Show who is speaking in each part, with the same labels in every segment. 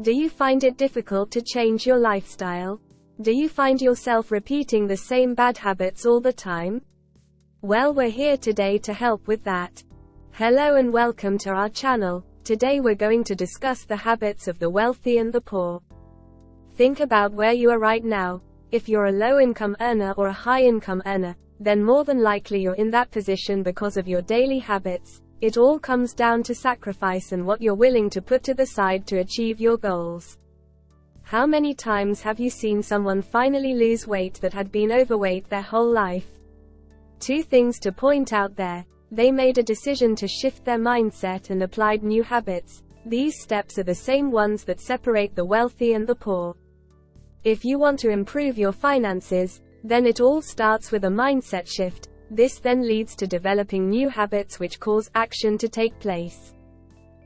Speaker 1: Do you find it difficult to change your lifestyle? Do you find yourself repeating the same bad habits all the time? Well, we're here today to help with that. Hello and welcome to our channel. Today we're going to discuss the habits of the wealthy and the poor. Think about where you are right now. If you're a low-income earner or a high-income earner, then more than likely you're in that position because of your daily habits. It all comes down to sacrifice and what you're willing to put to the side to achieve your goals. How many times have you seen someone finally lose weight that had been overweight their whole life? Two things to point out there. They made a decision to shift their mindset and applied new habits. These steps are the same ones that separate the wealthy and the poor. If you want to improve your finances, then it all starts with a mindset shift. This then leads to developing new habits which cause action to take place.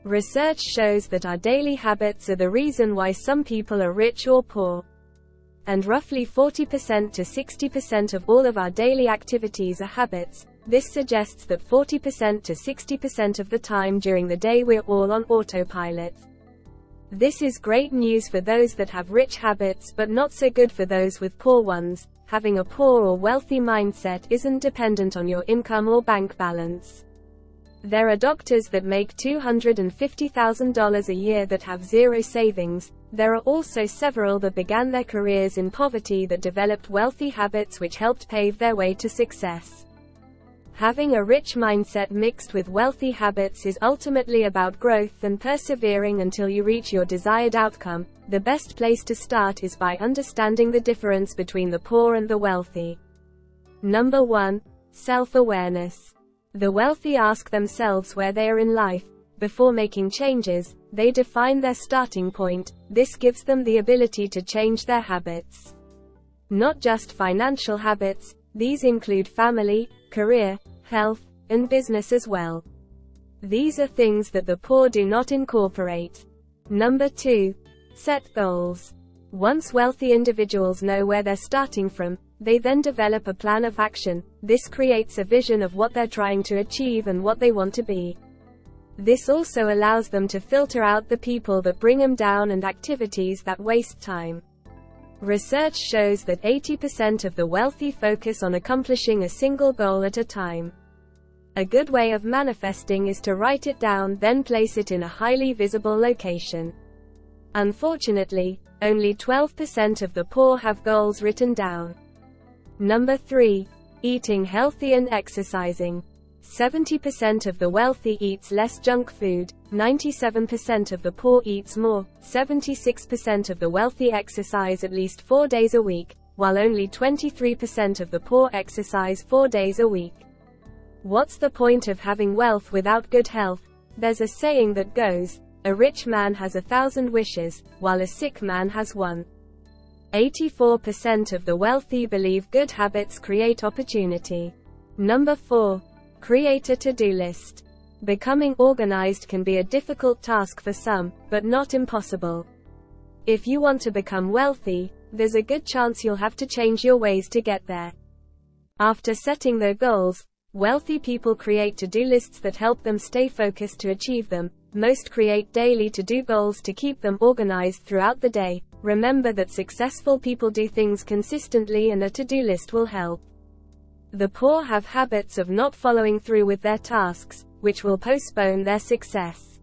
Speaker 1: Research shows that our daily habits are the reason why some people are rich or poor. And roughly 40% to 60% of all of our daily activities are habits. This suggests that 40% to 60% of the time during the day we're all on autopilot. This is great news for those that have rich habits but not so good for those with poor ones. Having a poor or wealthy mindset isn't dependent on your income or bank balance. There are doctors that make $250,000 a year that have zero savings. There are also several that began their careers in poverty that developed wealthy habits which helped pave their way to success. Having a rich mindset mixed with wealthy habits is ultimately about growth and persevering until you reach your desired outcome. The best place to start is by understanding the difference between the poor and the wealthy. Number 1. Self-awareness. The wealthy ask themselves where they are in life. Before making changes, they define their starting point. This gives them the ability to change their habits. Not just financial habits, these include family, career, health, and business as well. These are things that the poor do not incorporate. Number 2. Set goals. Once wealthy individuals know where they're starting from, they then develop a plan of action. This creates a vision of what they're trying to achieve and what they want to be. This also allows them to filter out the people that bring them down and activities that waste time. Research shows that 80% of the wealthy focus on accomplishing a single goal at a time. A good way of manifesting is to write it down, then place it in a highly visible location. Unfortunately, only 12% of the poor have goals written down. Number 3. Eating healthy and exercising. 70% of the wealthy eats less junk food, 97% of the poor eats more, 76% of the wealthy exercise at least 4 days a week, while only 23% of the poor exercise 4 days a week. What's the point of having wealth without good health? There's a saying that goes, a rich man has 1,000 wishes, while a sick man has one. 84% of the wealthy believe good habits create opportunity. Number 4. Create a to-do list. Becoming organized can be a difficult task for some, but not impossible. If you want to become wealthy, there's a good chance you'll have to change your ways to get there. After setting their goals, wealthy people create to-do lists that help them stay focused to achieve them. Most create daily to-do goals to keep them organized throughout the day. Remember that successful people do things consistently, and a to-do list will help. The poor have habits of not following through with their tasks, which will postpone their success.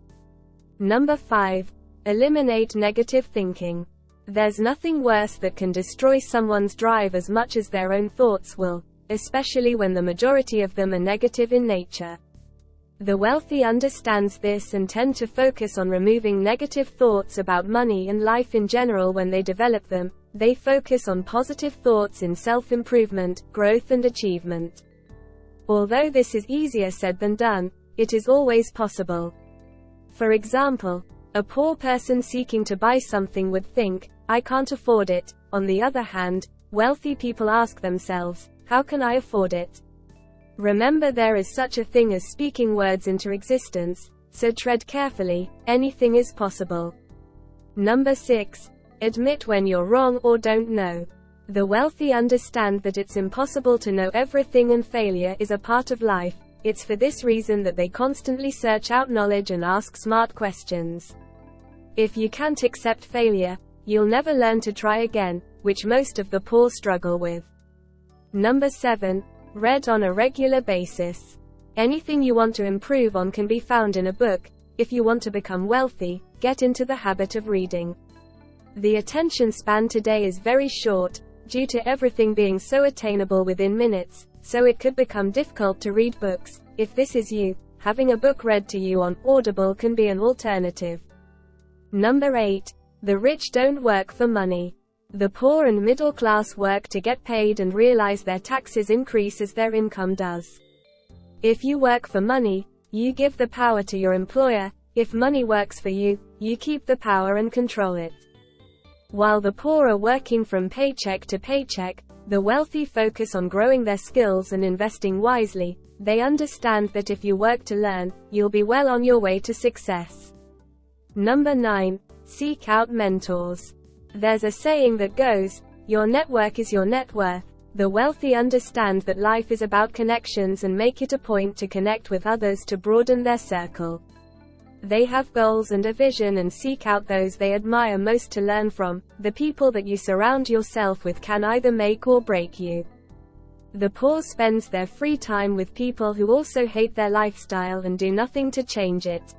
Speaker 1: Number 5. Eliminate negative thinking. There's nothing worse that can destroy someone's drive as much as their own thoughts will, especially when the majority of them are negative in nature. The wealthy understands this and tend to focus on removing negative thoughts about money and life in general. When they develop them, they focus on positive thoughts in self-improvement, growth and achievement. Although this is easier said than done, it is always possible. For example, a poor person seeking to buy something would think, I can't afford it. On the other hand, wealthy people ask themselves, how can I afford it? Remember, there is such a thing as speaking words into existence, so tread carefully. Anything is possible. Number 6. Admit when you're wrong or don't know. The wealthy understand that it's impossible to know everything and failure is a part of life. It's for this reason that they constantly search out knowledge and ask smart questions. If you can't accept failure, you'll never learn to try again, which most of the poor struggle with. Number 7. Read on a regular basis. Anything you want to improve on can be found in a book. If you want to become wealthy, get into the habit of reading. The attention span today is very short, due to everything being so attainable within minutes, so it could become difficult to read books. If this is you, having a book read to you on Audible can be an alternative. Number 8. The rich don't work for money. The poor and middle class work to get paid and realize their taxes increase as their income does. If you work for money, you give the power to your employer. If money works for you, you keep the power and control it. While the poor are working from paycheck to paycheck, the wealthy focus on growing their skills and investing wisely. They understand that if you work to learn, you'll be well on your way to success. Number 9. Seek out mentors. There's a saying that goes, your network is your net worth. The wealthy understand that life is about connections and make it a point to connect with others to broaden their circle. They have goals and a vision and seek out those they admire most to learn from. The people that you surround yourself with can either make or break you. The poor spends their free time with people who also hate their lifestyle and do nothing to change it.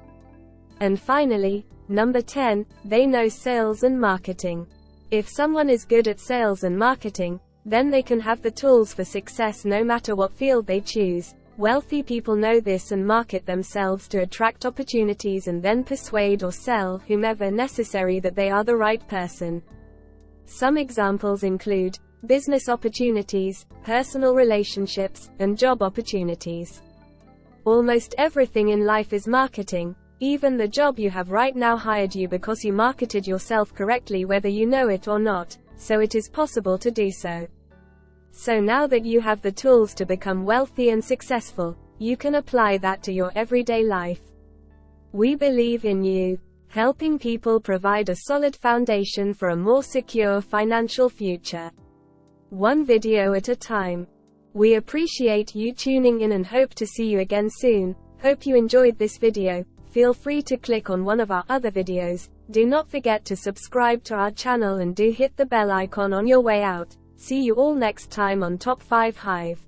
Speaker 1: And finally, number 10, they know sales and marketing. If someone is good at sales and marketing, then they can have the tools for success no matter what field they choose. Wealthy people know this and market themselves to attract opportunities and then persuade or sell whomever necessary that they are the right person. Some examples include business opportunities, personal relationships, and job opportunities. Almost everything in life is marketing. Even the job you have right now hired you because you marketed yourself correctly whether you know it or not, so it is possible to do so. So now that you have the tools to become wealthy and successful, you can apply that to your everyday life. We believe in you, helping people provide a solid foundation for a more secure financial future. One video at a time. We appreciate you tuning in and hope to see you again soon. Hope you enjoyed this video. Feel free to click on one of our other videos. Do not forget to subscribe to our channel and do hit the bell icon on your way out. See you all next time on Top 5 Hive.